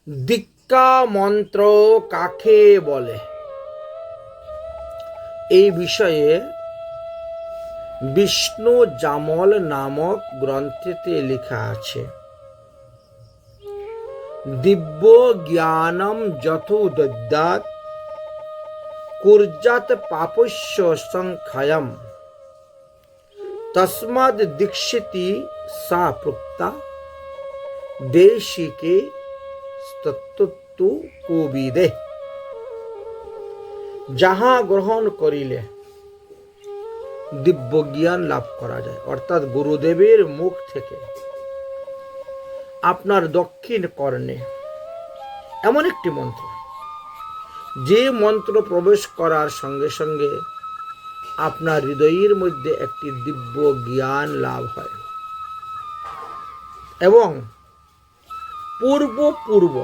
দীক্ষা মন্ত্র কাকে বলে? এই বিষয়ে বিষ্ণু জামল নামক গ্রন্থেতে লেখা আছে, দিব্য জ্ঞানম যথো দদ্যাৎ কুর্যাৎ পাপস্য সংখ্যায়ম তস্মাদ দীক্ষিতি সা প্রুক্তা দেশিকে তত্ত্বতু কোবিদে। যাহা গ্রহণ করিলে দিব্য জ্ঞান লাভ করা যায়, অর্থাৎ গুরুদেবের মুখ থেকে আপনার দক্ষিণ কর্ণে এমন একটি মন্ত্র, যে মন্ত্র প্রবেশ করার সঙ্গে সঙ্গে আপনার হৃদয়ের মধ্যে একটি দিব্য জ্ঞান লাভ হয় এবং পূর্ব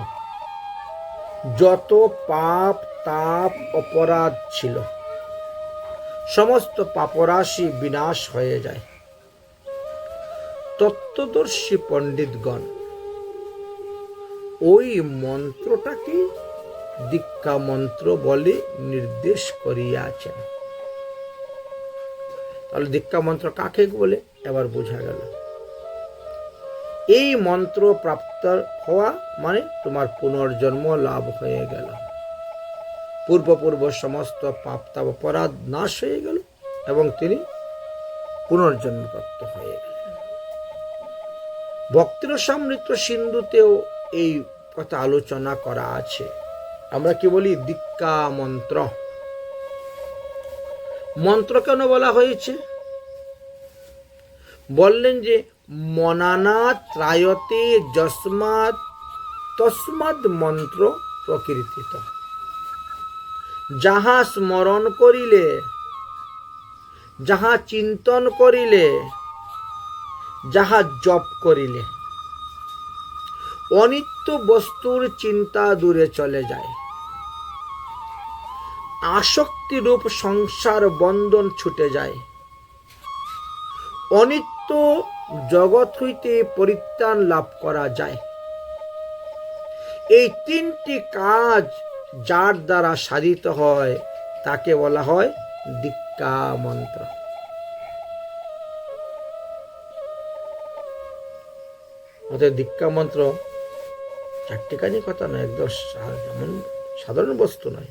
যত পাপ তাপ অপরাধ ছিল সমস্ত পাপরাশি বিনাশ হয়ে যায়। তত্ত্বদর্শী পণ্ডিতগণ ওই মন্ত্রটাকে দীক্ষা মন্ত্র বলে নির্দেশ করিয়াছেন। তাহলে দীক্ষা মন্ত্র কাকে বলে এবার বোঝা গেল। এই মন্ত্র প্রাপ্ত হওয়া মানে তোমার পুনর্জন্ম লাভ হয়ে গেল, পূর্ব সমস্ত পাপ তাপ অপরাধ নাশ হয়ে গেল এবং তিনি পুনর্জন্ম প্রাপ্ত হয়ে গেলেন। ভক্তিরসামৃত সিন্ধুতেও এই কথা আলোচনা করা আছে। আমরা কি বলি? দীক্ষা মন্ত্র। মন্ত্র কেন বলা হয়েছে? বললেন যে মনানা ত্রায়তে যস্মাৎ তস্মাৎ মন্ত্র প্রকীর্তিত। যাহা স্মরণ করিলে, যাহা চিন্তন করিলে, যাহা জপ করিলে অনিত্য বস্তুর চিন্তা দূরে চলে যায়, আসক্তিরূপ সংসার বন্ধন ছুটে যায়, অনিত্য জগৎ হইতে পরিত্রাণ লাভ করা যায়। এই তিনটি কাজ যার দ্বারা সাধিত হয় তাকে বলা হয় দীক্ষা মন্ত্র। অতএব দীক্ষা মন্ত্র চারটিখানি কথা নয়, একদম সাধারণ বস্তু নয়,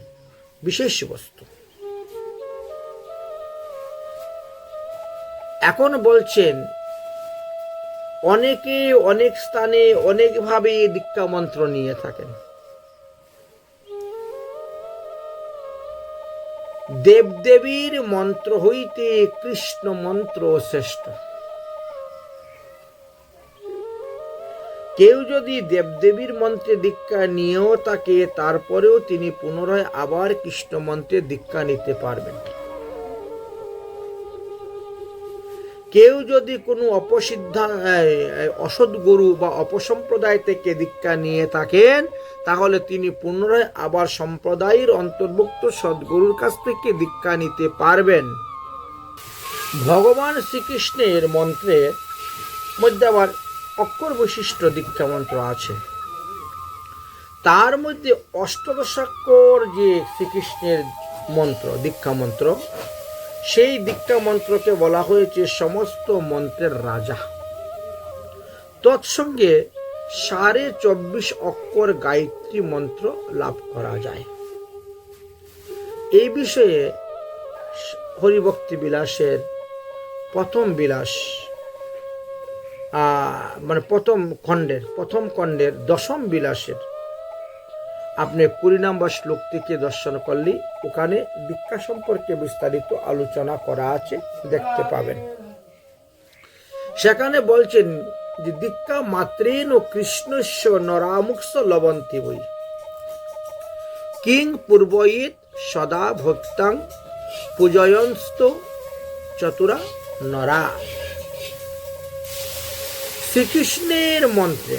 বিশেষ বস্তু। এখন বলছেন অনেকে অনেক স্থানে অনেকভাবে দীক্ষা মন্ত্র নিয়ে থাকেন। দেবদেবীর মন্ত্র হইতে কৃষ্ণ মন্ত্র শ্রেষ্ঠ। কেউ যদি দেবদেবীর মন্ত্রে দীক্ষা নিয়েও থাকে, তারপরেও তিনি পুনরায় আবার কৃষ্ণ মন্ত্রে দীক্ষা নিতে পারবেন। কেউ যদি কোনো অসৎ গুরু বা অপসম্প্রদায় থেকে দীক্ষা নিয়ে থাকেন, তাহলে তিনি পুনরায় আবার সম্প্রদায়ের অন্তর্ভুক্ত সদ্গুরুর কাছ থেকে দীক্ষা নিতে পারবেন। ভগবান শ্রীকৃষ্ণের মন্ত্রের মধ্যে আবার অক্ষর বৈশিষ্ট্য দীক্ষা মন্ত্র আছে। তার মধ্যে অষ্টাদশাক্ষর যে শ্রীকৃষ্ণের মন্ত্র, দীক্ষা মন্ত্র, সেই দীক্ষা মন্ত্রকে বলা হয়েছে সমস্ত মন্ত্রের রাজা। তৎসঙ্গে 24.5 অক্ষর গায়ত্রী মন্ত্র লাভ করা যায়। এই বিষয়ে হরিভক্তি বিলাসের প্রথম বিলাস, মানে প্রথম খণ্ডের 10ম বিলাসের আপনি 20 নম্বর শ্লোক থেকে দর্শন করলে ওখানে দীক্ষা সম্পর্কে বিস্তারিত আলোচনা করা আছে, দেখতে পাবেন। সেখানে বলছেন যে দীক্ষা মাত্রেন কৃষ্ণস্য নরামুক্ষ লবন্তি বই কিং পূর্বয়িত সদা ভক্তাং পূজয়ন্স্ত চতুরা নরা। শ্রীকৃষ্ণের মন্ত্রে,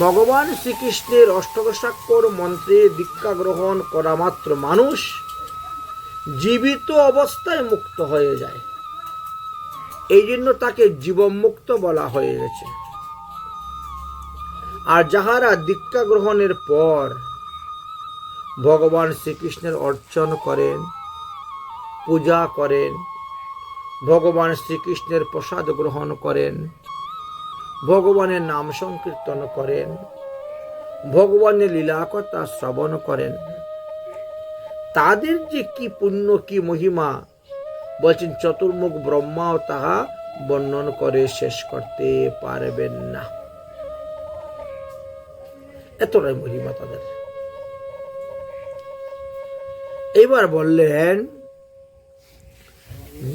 ভগবান শ্রীকৃষ্ণের অষ্টাদশাক্ষর মন্ত্রে দীক্ষা গ্রহণ করা মাত্র মানুষ জীবিত অবস্থায় মুক্ত হয়ে যায়। এই জন্য তাকে জীবনমুক্ত বলা হয়ে গেছে। আর যাহারা দীক্ষা গ্রহণের পর ভগবান শ্রীকৃষ্ণের অর্চন করেন, পূজা করেন, ভগবান শ্রীকৃষ্ণের প্রসাদ গ্রহণ করেন, ভগবানের নাম সংকীর্তন করেন, ভগবানের লীলাকথা শ্রবণ করেন, তাদের যে কি পুণ্য কি মহিমা বলছেন চতুর্মুখ ব্রহ্মাও তাহা বর্ণন করে শেষ করতে পারবেন না। এতটাই মহিমা তাদের। এইবার বললেন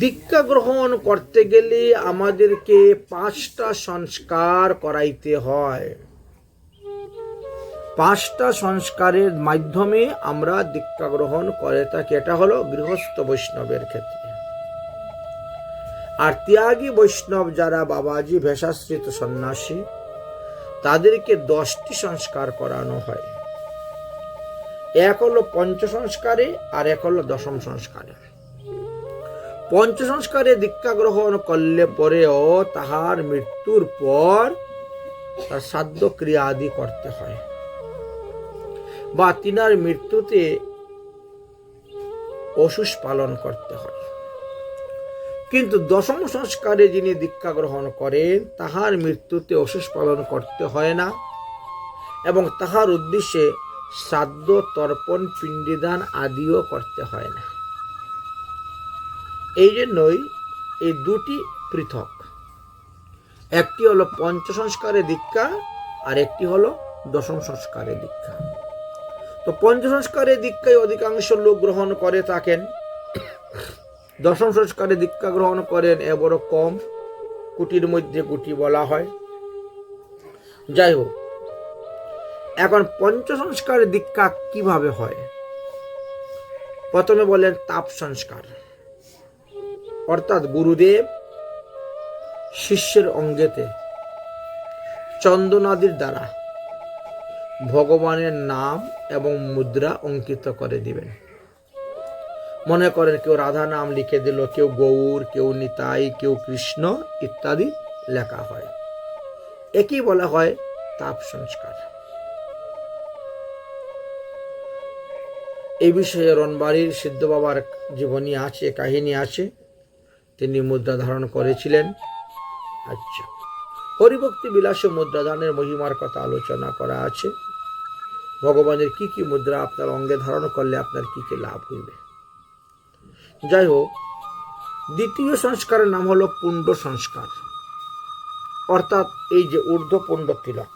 দীক্ষা গ্রহণ করতে গেলে আমাদেরকে 5টা সংস্কার করাইতে হয়। 5টা সংস্কারের মাধ্যমে আমরা দীক্ষা গ্রহণ করে থাকি। এটা হলো গৃহস্থ বৈষ্ণবের ক্ষেত্রে। আর ত্যাগী বৈষ্ণব যারা বাবাজি ভেষাশ্রিত সন্ন্যাসী, তাদেরকে 10টি সংস্কার করানো হয়। এক হলো পঞ্চ সংস্কারে, আর এক হলো দশম সংস্কারে। পঞ্চ সংস্কারে দীক্ষা গ্রহণ করলে পরেও তাহার মৃত্যুর পর তার শ্রাদ্ধ ক্রিয়া আদি করতে হয়, বা তিনার মৃত্যুতে অসুষ পালন করতে হয়। কিন্তু দশম সংস্কারে যিনি দীক্ষা গ্রহণ করেন তাহার মৃত্যুতে অসুষ পালন করতে হয় না, এবং তাহার উদ্দেশ্যে শ্রাদ্ধ তর্পণ পিণ্ডদান আদিও করতে হয় না। এই জন্যই এই দুটি পৃথক। একটি হলো পঞ্চ সংস্কারে দীক্ষা, আর একটি হলো দশম সংস্কারে দীক্ষা। তো পঞ্চ সংস্কারে দীক্ষায় অধিকাংশ লোক গ্রহণ করে থাকেন, দশম সংস্কারে দীক্ষা গ্রহণ করেন এবারও কম, কুটির মধ্যে গুটি বলা হয়। যাই হোক, এখন পঞ্চ সংস্কারে দীক্ষা কিভাবে হয়? প্রথমে বলেন তাপ সংস্কার, অর্থাৎ গুরুদেব শিষ্যের অঙ্গেতে চন্দনাদির দ্বারা ভগবানের নাম এবং মুদ্রা অঙ্কিত করে দিবেন। মনে করেন কেউ রাধা নাম লিখে দিল, কেউ গৌর, কেউ নিতাই, কেউ কৃষ্ণ ইত্যাদি লেখা হয়। একই বলা হয় তাপ সংস্কার। এই বিষয়ে রণবাড়ির সিদ্ধ বাবার জীবনী আছে, কাহিনী আছে, তিনি মুদ্রা ধারণ করেছিলেন। আচ্ছা, হরিভক্তি বিলাসে মুদ্রাদানের মহিমার কথা আলোচনা করা আছে। ভগবানের কি কি মুদ্রা আপনার অঙ্গে ধারণ করলে আপনার কি কি লাভ হইবে। যাই হোক, দ্বিতীয় সংস্কারের নাম হলো পুণ্ড সংস্কার, অর্থাৎ এই যে ঊর্ধ্বপুণ্ড তিলক।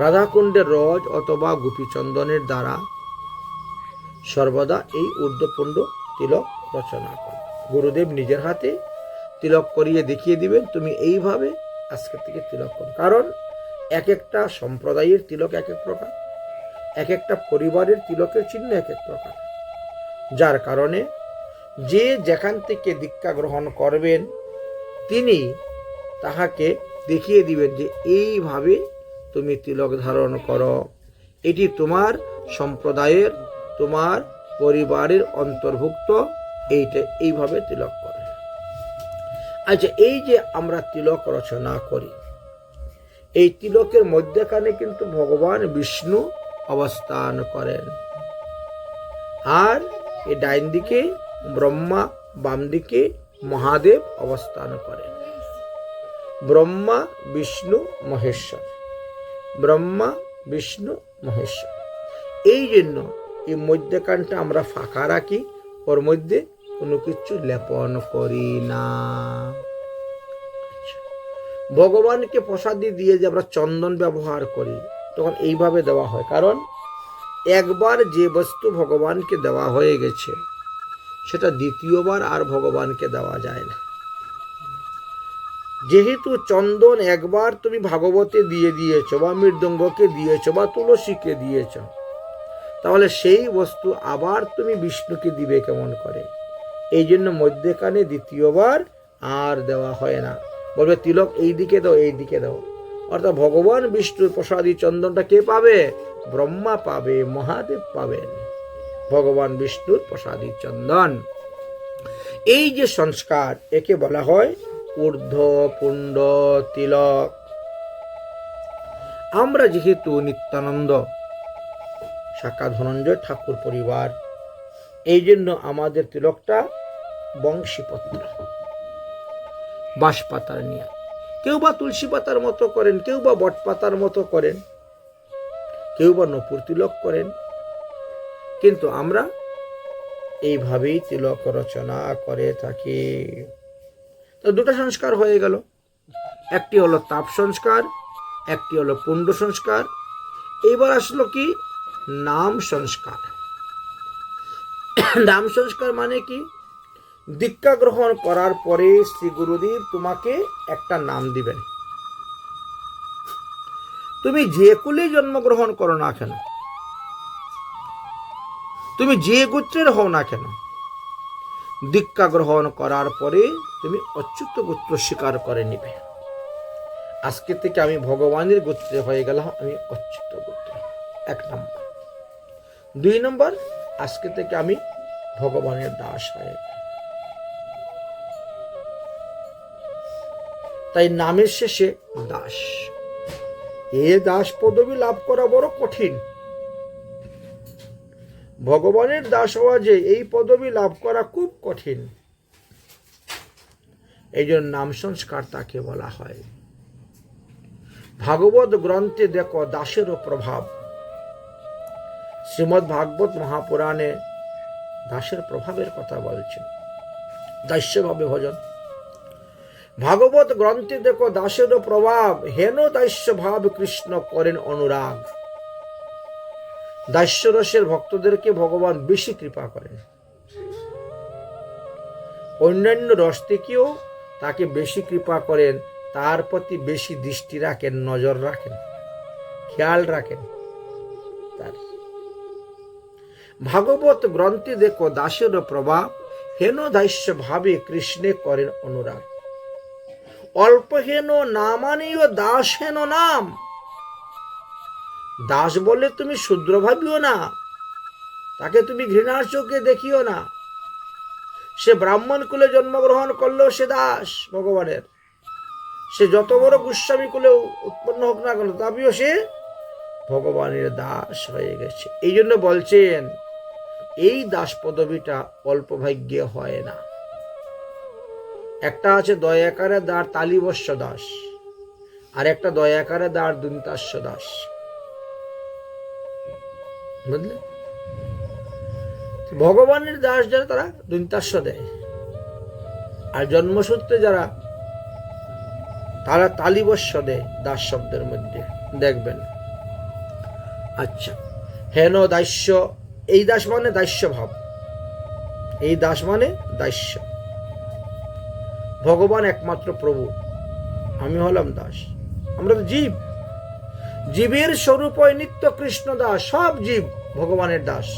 রাধাকুণ্ডের রজ অথবা গোপীচন্দনের দ্বারা সর্বদা এই ঊর্ধ্বপুণ্ড তিলক রচনা করে গুরুদেব নিজের হাতে তিলক করিয়ে দেখিয়ে দিবেন, তুমি এইভাবে আজকে থেকে তিলক করো। কারণ এক একটা সম্প্রদায়ের তিলক এক এক প্রকার, এক একটা পরিবারের তিলকের চিহ্ন এক এক প্রকার, যার কারণে যে যেখান থেকে দীক্ষা গ্রহণ করবেন তিনি তাহাকে দেখিয়ে দিবেন যে এইভাবে তুমি তিলক ধারণ করো, এটি তোমার সম্প্রদায়ের, তোমার পরিবারের অন্তর্ভুক্ত, এইটা এইভাবে তিলক করে। আচ্ছা, এই যে আমরা তিলক রচনা করি, এই তিলকের মধ্যখানে কিন্তু ভগবান বিষ্ণু অবস্থান করেন, আর এই ডাইন দিকে ব্রহ্মা, বাম দিকে মহাদেব অবস্থান করেন। ব্রহ্মা বিষ্ণু মহেশ্বর, ব্রহ্মা বিষ্ণু মহেশ্বর। এই জন্য এই মধ্যখানটা আমরা ফাঁকা রাখি, ওর মধ্যে কোনো কিছু লেপন করি না। ভগবানকে প্রসাদি দিয়ে যে আমরা চন্দন ব্যবহার করি, তখন এইভাবে দেওয়া হয়, কারণ একবার যে বস্তু ভগবানকে দেওয়া হয়ে গেছে সেটা দ্বিতীয়বার আর ভগবানকে দেওয়া যায় না। যেহেতু চন্দন একবার তুমি ভাগবতে দিয়ে দিয়েছ, বা মৃদঙ্গকে দিয়েছ, বা তুলসীকে দিয়েছ, তাহলে সেই বস্তু আবার তুমি বিষ্ণুকে দিবে কেমন করে? এই জন্য মধ্যখানে দ্বিতীয়বার আর দেওয়া হয় না। বলবে তিলক এই দিকে দাও, এই দিকে দাও। অর্থাৎ ভগবান বিষ্ণুর প্রসাদী চন্দনটা কে পাবে? ব্রহ্মা পাবে, মহাদেব পাবেন ভগবান বিষ্ণুর প্রসাদী চন্দন। এই যে সংস্কার, একে বলা হয় ঊর্ধ্বপুণ্ড তিলক। আমরা যেহেতু নিত্যানন্দ শাখা ধনঞ্জয় ঠাকুর পরিবার, এই জন্য আমাদের তিলকটা বংশীপত্র, বাঁশপাতার নিয়ে। কেউ বা তুলসী পাতার মতো করেন, কেউ বা বট পাতার মতো করেন, কেউ বা নপুর তিলক করেন, কিন্তু আমরা এইভাবেই তিলক রচনা করে থাকি। তো দুটো সংস্কার হয়ে গেল, একটি হলো তাপ সংস্কার, একটি হলো পুণ্ড সংস্কার। এইবার আসলো কি নাম সংস্কার। নাম সংস্কার মানে কি? দীক্ষা গ্রহণ করার পরে শ্রী গুরুদেব তোমাকে একটা নাম দিবেন। তুমি যে কুলে জন্মগ্রহণ করো না কেন, তুমি যে গোত্রের হও না কেন, দীক্ষা গ্রহণ করার পরে তুমি অচ্যুত গোত্র স্বীকার করে নিবে। আজকে থেকে আমি ভগবানের গোত্রে হয়ে গেলাম, আমি অচ্যুত গোত্র, 1 নম্বর। 2 নম্বর, আজকে থেকে আমি ভগবানের দাস হয়ে গেলাম। তাই নামের শেষে দাস। এ দাস পদবী লাভ করা বড় কঠিন। ভগবানের দাস হওয়া যে এই পদবী লাভ করা খুব কঠিন। এই জন্য নাম সংস্কার তাকে বলা হয়। ভাগবত গ্রন্থে দেখো দাসেরও প্রভাব। শ্রীমদ্ ভাগবত মহাপুরাণে দাসের প্রভাবের কথা বলছেন। দাস্যভাবে ভজন। ভাগবত গ্রন্থে দেখো দাসেরও প্রভাব। হেন দাস্য ভাব কৃষ্ণ করেন অনুরাগ। দাস্যরসের ভক্তদেরকে ভগবান বেশি কৃপা করেন। অন্যান্য রস থেকেও তাকে বেশি কৃপা করেন, তার প্রতি বেশি দৃষ্টি রাখেন, নজর রাখেন, খেয়াল রাখেন। তার ভাগবত গ্রন্থে দেখো দাসেরও প্রভাব। হেন দাস্য ভাবে কৃষ্ণে করেন অনুরাগ। অল্প হেন নামানীয় দাস হেন নাম। দাস বলে তুমি শূদ্র ভাবিও না, তাকে তুমি ঘৃণার চোখে দেখিও না। সে ব্রাহ্মণ কুলে জন্মগ্রহণ করলেও সে দাস ভগবানের। সে যত বড় গোস্বামী কুলে উৎপন্ন হোক না কেন, তবেও সে ভগবানের দাস হয়ে গেছে। এই জন্য বলছেন এই দাস পদবীটা অল্প ভাগ্যে হয় না। একটা আছে দয়াকারে দাঁড় তালিবস্য দাস, আর একটা দয়াকারে দাঁড় দুন্তাস্য দাস। বুঝলে? ভগবানের দাস যারা তারা দুন্তাস্য দেয়, আর জন্মসূত্রে যারা তারা তালিবস্য দেয় দাস শব্দের মধ্যে, দেখবেন। আচ্ছা, হেন দাস্য, এই দাস মানে দাস্য ভাব, এই দাস মানে দাস্য। ভগবান একমাত্র প্রভু, আমি হলাম দাস। আমরা তো জীব, জীবের স্বরূপ নিত্য কৃষ্ণ দাস। সব জীব ভগবানের দাস,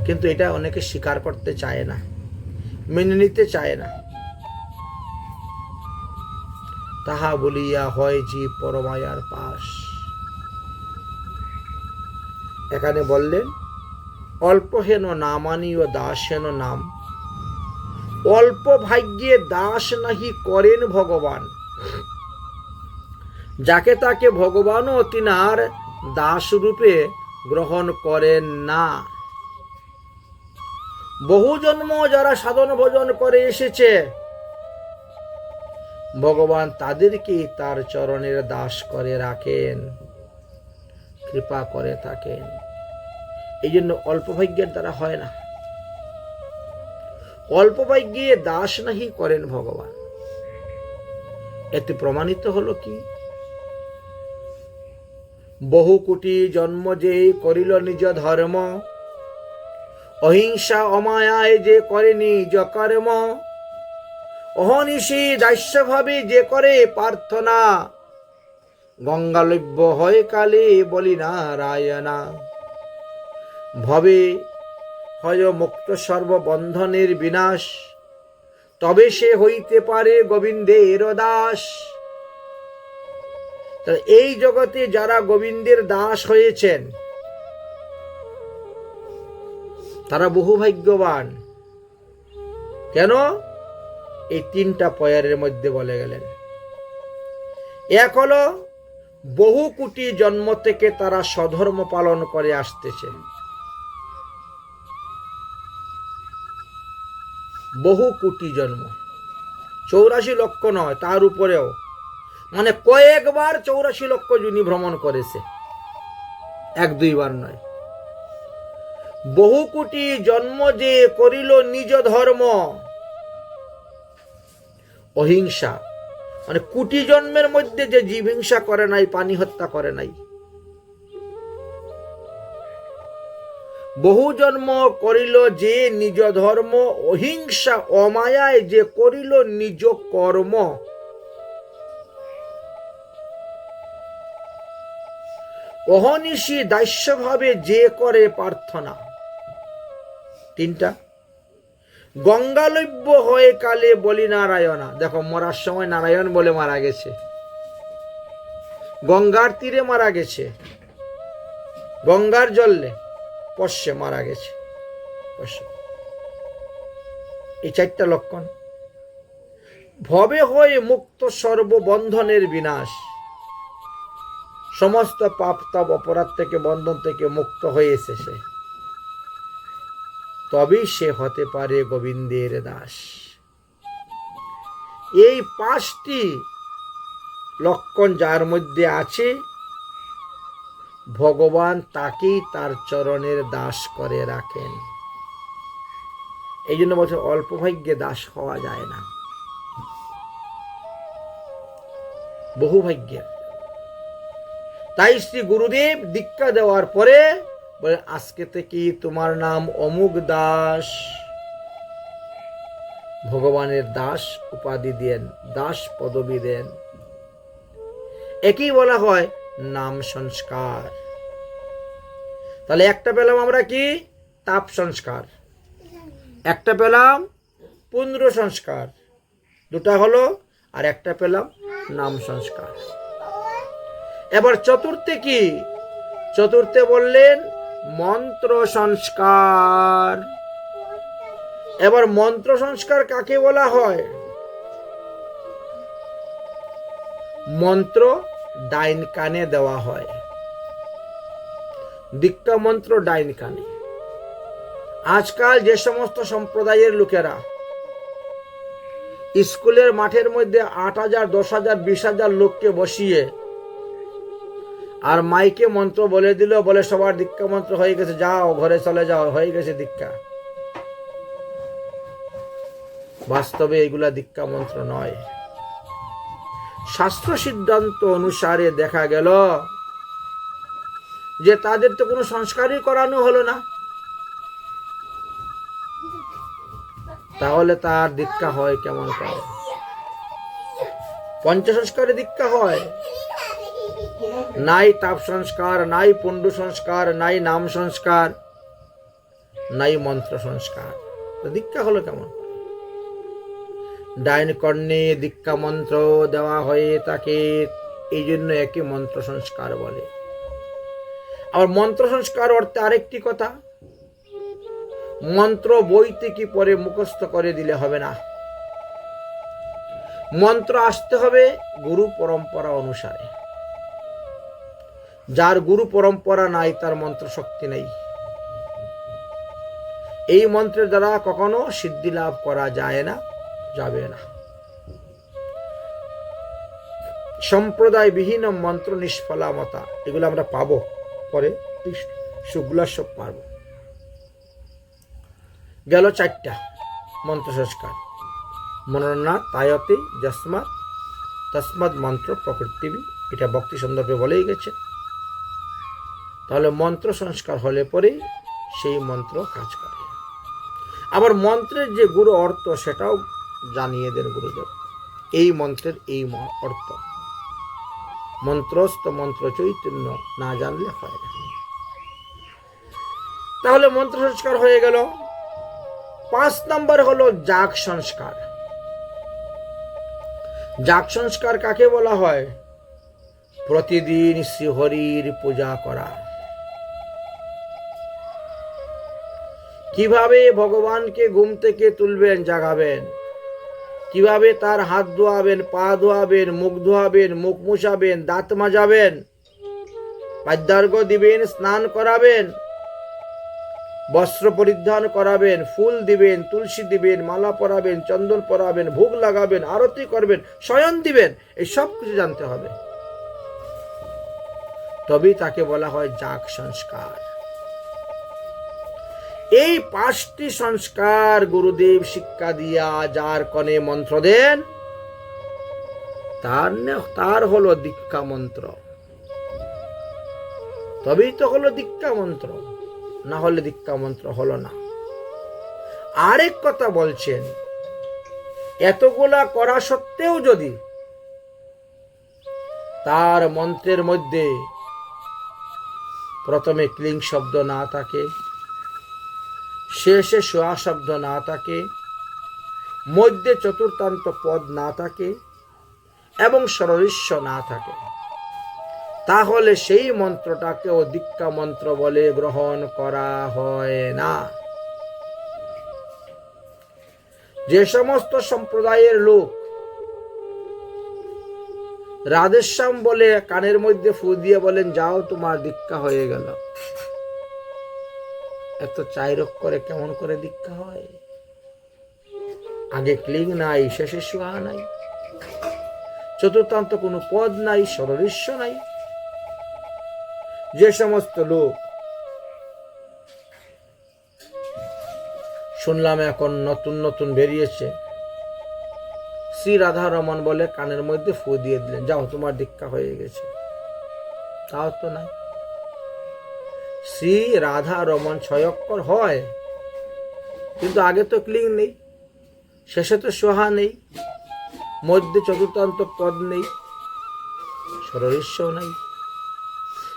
কিন্তু এটা অনেকে স্বীকার করতে চায় না, মেনে নিতে চায় না। তাহা বলিয়া হয় জীব পরমায়ার পাশ। এখানে বললেন অল্প হেন নামানীয় দাস হেন নাম। অল্প ভাগ্যে দাস নাহি করেন ভগবান। যাকে তাকে ভগবানও তিনার দাস রূপে গ্রহণ করেন না। বহু জন্ম যারা সাধন ভজন করে এসেছে, ভগবান তাদেরকে তার চরণের দাস করে রাখেন, কৃপা করে থাকেন। এই জন্য অল্প ভাগ্যের দ্বারা হয় না। অল্প ভাগ্যে দাস নাহি করেন ভগবান। এতে প্রমাণিত হলো কি? বহু কোটি জন্ম যে করিল নিজ ধর্ম, অহিংসা অমায়ায় যে করে নিজ কর্ম, অহনিশি দাস্যভাবে যে করে প্রার্থনা, গঙ্গালব্য হয় কালে বলি নারায়ণা। ভবে হয় মুক্ত সর্ববন্ধনের বিনাশ, তবে সে হইতে পারে গোবিন্দের দাস। এই জগতে যারা গোবিন্দের দাস হয়েছেন তারা বহু ভাগ্যবান। কেন? এই 3টা পয়ারের মধ্যে বলে গেলেন। এক হলো বহু কোটি জন্ম থেকে তারা স্বধর্ম পালন করে আসতেছে। বহু কোটি জন্ম, 84 লক্ষ নয়, তার উপরেও, মানে কয়েকবার 84 লক্ষ যোনি ভ্রমণ করেছে, 1-2 বার নয়। বহু কোটি জন্ম যে করিল নিজ ধর্ম, অহিংসা, মানে কোটি জন্মের মধ্যে যে জীব হিংসা করে নাই, পানি হত্যা করে নাই। বহু জন্ম করিল যে নিজ ধর্ম, অহিংসা অমায়ায় যে করিল নিজ কর্ম। অহনিশি দাস্যভাবে যে করে প্রার্থনা। 3টা। গঙ্গালব্য হয়ে কালে বলি নারায়ণা। দেখো, মরার সময় নারায়ণ বলে মারা গেছে, গঙ্গার তীরে মারা গেছে, গঙ্গার জলে পশ্বে মারা গেছে। এই 4টা লক্ষণ। ভবে হয়ে মুক্ত সর্ববন্ধনের বিনাশ, সমস্ত পাপ তাপ অপরাধ থেকে, বন্ধন থেকে মুক্ত হয়েছে সে, তবেই সে হতে পারে গোবিন্দের দাস। এই 5টি লক্ষণ যার মধ্যে আছে, ভগবান তাকেই তার চরণের দাস করে রাখেন। এই জন্য বলছে অল্প ভাগ্যে দাস হওয়া যায় না, বহু ভাগ্যের। তাই শ্রী গুরুদেব দীক্ষা দেওয়ার পরে বলে, আজকে থেকে তোমার নাম অমুক দাস। ভগবানের দাস উপাধি দেন, দাস পদবী দেন। একই বলা হয় নাম সংস্কার। তাহলে একটা পেলাম আমরা কি? তাপ সংস্কার। একটা পেলাম পুণ্য সংস্কার, 2টা হলো, আর একটা পেলাম নাম সংস্কার। এবার চতুর্থে কি? চতুর্থে বললেন মন্ত্র সংস্কার। এবার মন্ত্র সংস্কার কাকে বলা হয়? মন্ত্র ডাইন কানে দেওয়া হয়, দীক্ষা মন্ত্র ডাইন কানে। আজকাল যে সমস্ত সম্প্রদায়ের লোকেরা স্কুলের মাঠের মধ্যে 8,000, 10,000, 20,000 লোককে বসিয়ে আর মাইকে মন্ত্র বলে দিল, বলে সবার দীক্ষা মন্ত্র হয়ে গেছে, যাও ঘরে চলে যাও, হয়ে গেছে দীক্ষা। বাস্তবে এগুলা দীক্ষা মন্ত্র নয়। শাস্ত্র সিদ্ধান্ত অনুসারে দেখা গেল যে তাদের তো কোনো সংস্কারই করানো হলো না, তাহলে তার দীক্ষা হয় কেমন করে? পঞ্চসংস্কারে দীক্ষা হয়, নাই তাপ সংস্কার, নাই পুণ্ড সংস্কার, নাই নাম সংস্কার, নাই মন্ত্র সংস্কার, দীক্ষা হলো কেমন? ডাইন কর্ণে দীক্ষা মন্ত্র দেওয়া হয়ে তাকে, এই জন্য একে মন্ত্র সংস্কার বলে। আবার মন্ত্র সংস্কার অর্থে আরেকটি কথা, মন্ত্র বইতে কি পরে মুখস্থ করে দিলে হবে না, মন্ত্র আসতে হবে গুরু পরম্পরা অনুসারে। যার গুরু পরম্পরা নাই তার মন্ত্র শক্তি নেই। এই মন্ত্রের দ্বারা কখনো সিদ্ধি লাভ করা যায় না, যাবে না। সম্প্রদায় বিহীন মন্ত্র নিষ্ফলামতা, এগুলো আমরা পাবো পরে, সেগুলো সব পারবো। গেল 4টা মন্ত্র সংস্কার। মননা তায়তে যস্মাৎ তস্মাৎ মন্ত্র প্রকৃতিবি, এটা ভক্তি সন্দর্ভে বলেই গেছে। তাহলে মন্ত্র সংস্কার হলে পরেই সেই মন্ত্র কাজ করে। আবার মন্ত্রের যে গুরু অর্থ সেটাও জানিয়ে দেন গুরুদেব, এই মন্ত্রের এই অর্থ। মন্ত্রস্থ মন্ত্র চৈতন্য না জানলে হয় না। তাহলে মন্ত্র সংস্কার হয়ে গেল। 5 নম্বর হলো যাগ সংস্কার। যাগ সংস্কার কাকে বলা হয়? প্রতিদিন শ্রীহরির পূজা করা। কিভাবে ভগবানকে ঘুম থেকে তুলবেন, জাগাবেন? কিভাবে তার হাত ধোয়াবেন, পা ধোয়াবেন, মুখ ধোয়াবেন, মুখ মুছাবেন, দাঁত মাজাবেন, পাদ্যার্ঘ্য দিবেন, স্নান করাবেন, বস্ত্র পরিধান করাবেন, ফুল দিবেন, তুলসী দিবেন, মালা পরাবেন, চন্দন পরাবেন, ভোগ লাগাবেন, আরতি করবেন, শয়ন দিবেন, এই সব কিছু জানতে হবে। তবেই তাকে বলা হয় যাগ সংস্কার। এই 5টি সংস্কার গুরুদেব শিক্ষা দিয়া যার কনে মন্ত্র দেন, তার হলো দীক্ষা মন্ত্র। তবেই তো হলো দীক্ষা মন্ত্র, না হলে দীক্ষা মন্ত্র হলো না। আরেক কথা বলছেন, এতগুলা করা সত্ত্বেও যদি তার মন্ত্রের মধ্যে প্রথমে ক্লিং শব্দ না থাকে, শেষে সোয়া শব্দ না থাকে, মধ্যে চতুর্থান্ত পদ না থাকে এবং ষড়ঋষ্য না থাকে, তাহলে সেই মন্ত্রটাকেও দীক্ষা মন্ত্র বলে গ্রহণ করা হয় না। যে সমস্ত সম্প্রদায়ের লোক রাধেশ্যাম বলে কানের মধ্যে ফু দিয়ে বলেন, যাও তোমার দীক্ষা হয়ে গেল, এত চাইরক করে কেমন করে দীক্ষা হয়? আগে ক্লিং নাই, শেষে সোহা নাই, চতুর্থান্ত কোনো পদ নাই, ষড়ঋষ্য নাই। যে সমস্ত লোক, শুনলাম এখন নতুন নতুন বেরিয়েছে, শ্রী রাধা রমন বলে কানের মধ্যে ফু দিয়ে দিলেন, যাও তোমার দীক্ষা হয়ে গেছে, তাও তো নাই। শ্রী রাধা রমন 6 অক্ষর হয়, কিন্তু আগে তো ক্লিং নেই, শেষে তো সোহা নেই, মধ্যে চতুর্থান্ত পদ নেই, ষড়ঋষ্য নাই।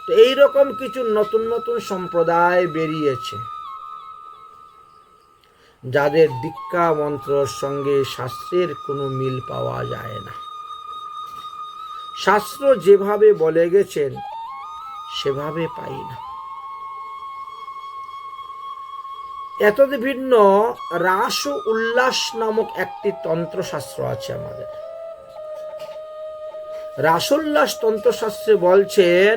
তো এইরকম কিছু নতুন নতুন সম্প্রদায় বেরিয়েছে, যাদের দীক্ষা মন্ত্রের সঙ্গে শাস্ত্রের কোনো মিল পাওয়া যায় না। শাস্ত্র যেভাবে বলে গেছেন সেভাবে পাই না। এতদ ভিন্ন রাস ও উল্লাস নামক একটি তন্ত্রশাস্ত্র আছে আমাদের। রাসোল্লাস তন্ত্রশাস্ত্রে বলছেন,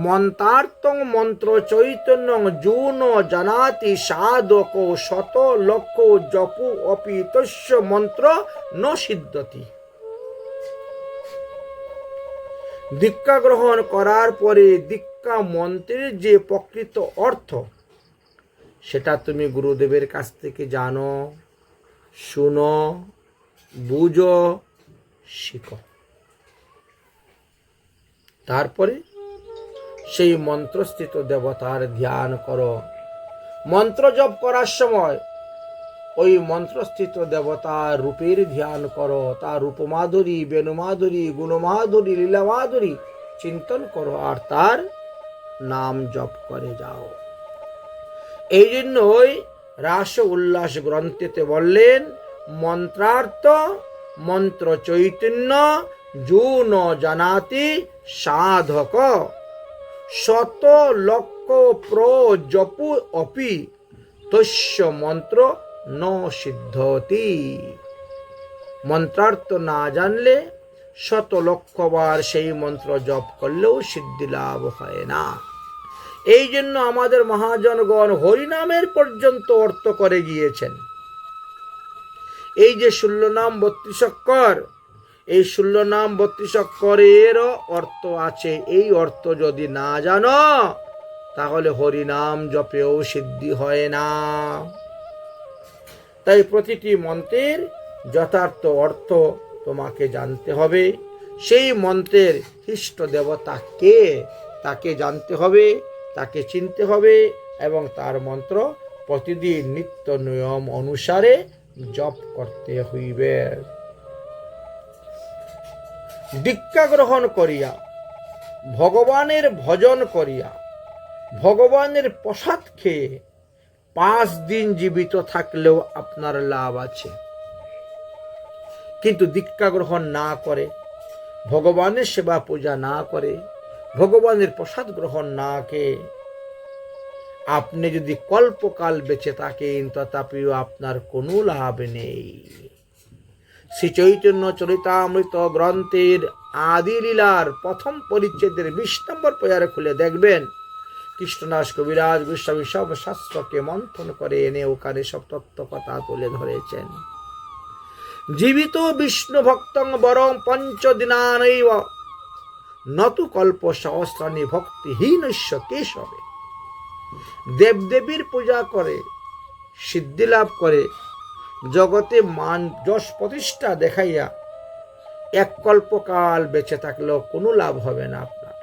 মন্ত্রার্থং মন্ত্র চৈতন্য জুন জানাতি সাধক শত লক্ষ জপু অপি তস্য মন্ত্র ন সিদ্ধতি। দীক্ষা গ্রহণ করার পরে দীক্ষা মন্ত্রের যে প্রকৃত অর্থ, সেটা তুমি গুরুদেবের কাছ থেকে জানো, শুনো, বুঝো, শিখো। তারপরে সেই মন্ত্রস্থিত দেবতার ধ্যান করো। মন্ত্র জপ করার সময় ওই মন্ত্রস্থিত দেবতার রূপের ধ্যান করো, তার রূপমাধুরী, বেণুমাধুরী, গুণমাধুরী, লীলামাধুরী চিন্তন করো, আর তার নাম জপ করে যাও। এই জন্যই রাস উল্লাস গ্রন্থেতে বললেন, মন্ত্রার্থ মন্ত্র চৈতন্য জুন জানাতি সাধক শত লক্ষ প্রজপু অপি তস্য মন্ত্র ন সিদ্ধতি। মন্ত্রার্থ না জানলে 100 লক্ষ বার সেই মন্ত্র জপ করলেও সিদ্ধি লাভ হয় না। এই জন্য আমাদের মহাজনগণ হরিনামের পর্যন্ত অর্থ করে গিয়েছেন। এই যে 16 নাম 32 অক্ষর, এই 16 নাম 32 অক্ষরের অর্থ আছে। এই অর্থ যদি না জানো তাহলে হরিনাম জপেও সিদ্ধি হয় না। তাই প্রতিটি মন্ত্রের যথার্থ অর্থ তোমাকে জানতে হবে। সেই মন্ত্রের ইষ্ট দেবতা কে তাকে জানতে হবে, তাকে চিনতে হবে এবং তার মন্ত্র প্রতিদিন নিত্য নিয়ম অনুসারে জপ করতে হইবে। দীক্ষা গ্রহণ করিয়া, ভগবানের ভজন করিয়া, ভগবানের প্রসাদ খেয়ে 5 দিন জীবিত থাকলেও আপনার লাভ আছে। কিন্তু দীক্ষা গ্রহণ না করে, ভগবানের সেবা পূজা না করে, ভগবানের প্রসাদ গ্রহণ না খেয়ে আপনি যদি কল্পকাল বেঁচে থাকেন তথাপিও আপনার কোনো লাভ নেই। শ্রী চৈতন্য চরিতামৃত গ্রন্থের আদি লীলার প্রথম পরিচ্ছেদের 20 নম্বর পেয়ারে খুলে দেখবেন কৃষ্ণদাস কবিরাজ গোস্বামী সব শাস্ত্রকে মন্থন করে এনে ওখানে সব তত্ত্ব কথা তুলে ধরেছেন। জীবিত বিষ্ণু ভক্তং বরং পঞ্চদিনানৈব নতু কল্প সহস্রাণী ভক্তিহীনস্য কেশবে। দেবদেবীর পূজা করে সিদ্ধি লাভ করে জগতে মান যশ প্রতিষ্ঠা দেখাইয়া এক কল্পকাল বেঁচে থাকলেও কোনো লাভ হবে না আপনার।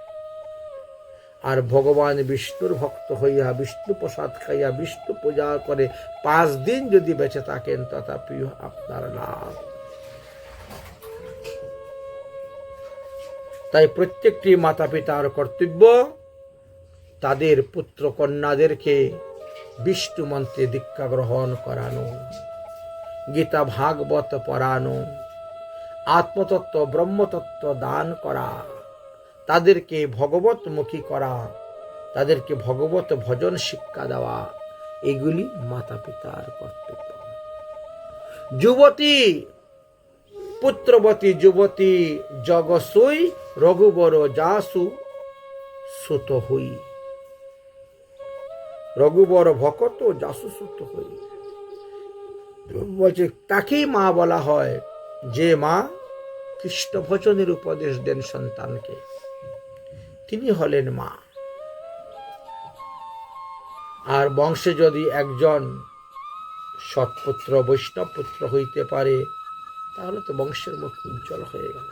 আর ভগবান বিষ্ণুর ভক্ত হইয়া বিষ্ণু প্রসাদ খাইয়া বিষ্ণু পূজা করে 5 দিন যদি বেঁচে থাকেন তথাপি আপনার লাভ। তাই প্রত্যেকটি মাতা পিতার কর্তব্য তাদের পুত্র কন্যাদেরকে বিষ্ণু মন্ত্রে দীক্ষা গ্রহণ করানো, গীতা ভাগবত পড়ানো, আত্মতত্ত্ব ব্রহ্মতত্ত্ব দান করা, তাদেরকে ভগবতমুখী করা, তাদেরকে ভগবত ভজন শিক্ষা দেওয়া, এগুলি মাতা পিতার কর্তব্য। যুবতী পুত্রবতী যুবতী জগসুই রঘুবর যাসু সুত হই। রঘুবর ভকত যাসু সুত হই বলছে তাকেই মা বলা হয় যে মা কৃষ্ণ ভজনের উপদেশ দেন সন্তানকে, তিনি হলেন মা। আর বংশে যদি একজন সৎপুত্র বৈষ্ণব পুত্র হইতে পারে তাহলে তো বংশের মুখ উজ্জ্বল হয়ে গেল।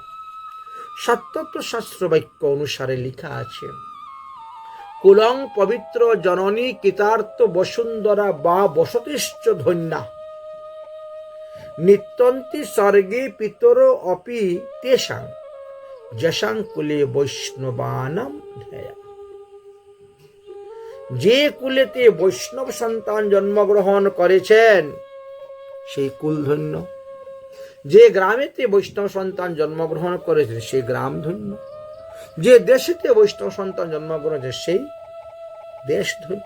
সত্যত্ব শাস্ত্র বাক্য অনুসারে লেখা আছে, কুলং পবিত্র জননী কৃতার্থ বসুন্ধরা বা বসতিশ্চ ধন্যা নিত্যন্তি স্বর্গে পিতর অপি তেষাং যশাং কুলে বৈষ্ণবানাম ধ্যায়া। যে কুলেতে বৈষ্ণব সন্তান জন্মগ্রহণ করেছেন সেই কুল ধন্য, যে গ্রামেতে বৈষ্ণব সন্তান জন্মগ্রহণ করেছেন সেই গ্রাম ধন্য, যে দেশেতে বৈষ্ণব সন্তান জন্মগ্রহণ করেছে সেই দেশ ধন্য।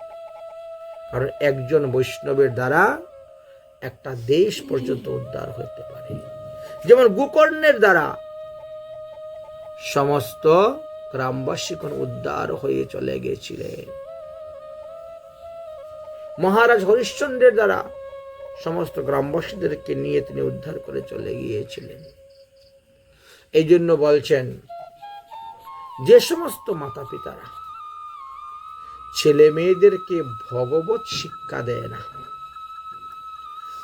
কারণ একজন বৈষ্ণবের দ্বারা একটা দেশ পর্যন্ত উদ্ধার হতে পারে। যেমন গোকর্ণের দ্বারা সমস্ত গ্রামবাসীগণ উদ্ধার হয়ে চলে গিয়েছিলেন। মহারাজ হরিশ্চন্দ্রের দ্বারা সমস্ত গ্রামবাসীদেরকে নিয়ে তিনি উদ্ধার করে চলে গিয়েছিলেন। এই জন্য বলছেন যে সমস্ত মাতা পিতারা ছেলে মেয়েদেরকে ভগবত শিক্ষা দেয় না,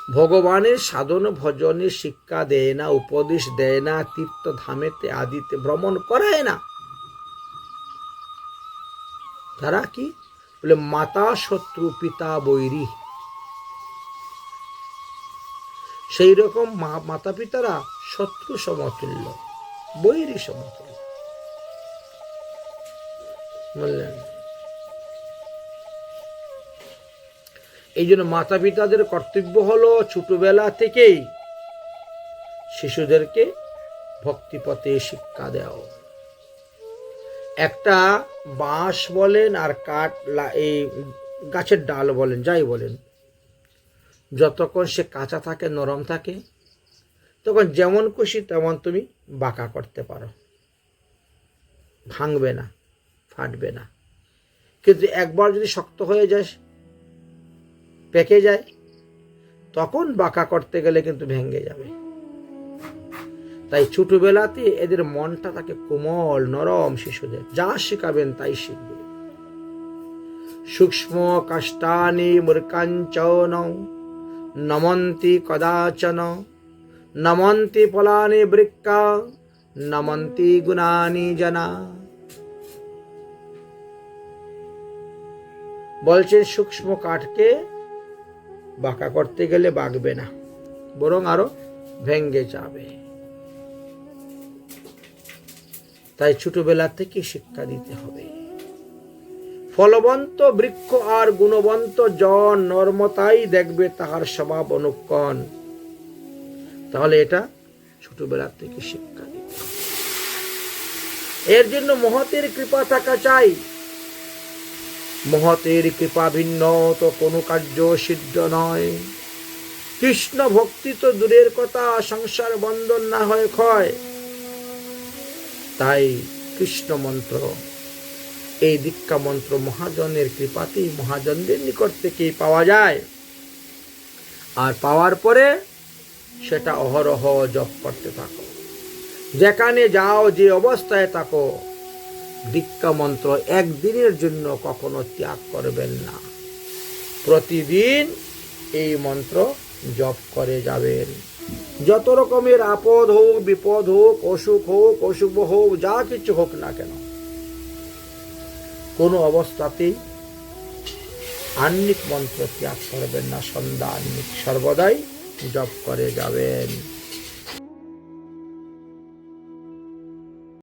ভগবানের সাধন ভজনের শিক্ষা দেয় না, উপদেশ দেয় না, তীর্থ ধামেতে আদিতে ভ্রমণ করায় না, তারা কি বলে মাতা শত্রু পিতা বৈরী। সেই রকম মাতা পিতারা শত্রু সমতুল্য, বৈরী সমতুল্য। বললেন এই জন্য মাতা পিতাদের কর্তব্য হলো ছোটবেলা থেকেই শিশুদেরকে ভক্তিপথে শিক্ষা দেওয়া। একটা বাঁশ বলেন আর কাঠ এই গাছের ডাল বলেন যাই বলেন, যতক্ষণ সে কাঁচা থাকে নরম থাকে তখন যেমন খুশি তেমন তুমি বাঁকা করতে পারো, ভাঙবে না, ফাটবে না। কিন্তু একবার যদি শক্ত হয়ে যায়, পেকে যায়, তখন বাঁকা করতে গেলে কিন্তু ভেঙে যাবে। তাই ছোটবেলাতে এদের মনটা থাকে কোমল নরম, শিশুদের যা শেখাবেন তাই শিখবে। সূক্ষ্ম কাষ্টানি মূর্খাঞ্চন নমন্তি কদাচন নমন্তি ফলানি বৃক্কা নমন্তি গুণানি জনা। বলছেন সূক্ষ্ম কাঠকে বাঁকা করতে গেলে বাঁকবে না, বরং আরো ভেঙ্গে যাবে। তাই ছোটবেলা থেকে শিক্ষা দিতে হবে। ফলবন্ত বৃক্ষ আর গুণবন্ত জন নর্মতাই দেখবে তাহার স্বভাব অনুকরণ। তাহলে এটা ছোটবেলা থেকে শিক্ষা দিতে হবে। এর জন্য মহতের কৃপা থাকা চাই। মহতের কৃপা ভিন্ন তো কোনো কার্য সিদ্ধ নয়। কৃষ্ণ ভক্তি তো দূরের কথা, সংসার বন্ধন না হয় ক্ষয়। তাই কৃষ্ণ মন্ত্র, এই দীক্ষা মন্ত্র মহাজনের কৃপাতেই, মহাজনদের নিকট থেকেই পাওয়া যায়। আর পাওয়ার পরে সেটা অহরহ জপ করতে থাকো। যেখানে যাও, যে অবস্থায় থাকো, দীক্ষা মন্ত্র একদিনের জন্য কখনো ত্যাগ করবেন না। প্রতিদিন এই মন্ত্র জপ করে যাবেন। যত রকমের আপদ হোক, বিপদ হোক, অসুখ হোক, অশুভ হোক, যা কিছু হোক না কেন, কোনো অবস্থাতেই আহ্নিক মন্ত্র ত্যাগ করবেন না। সন্ধ্যা আহ্নিক সর্বদাই জপ করে যাবেন।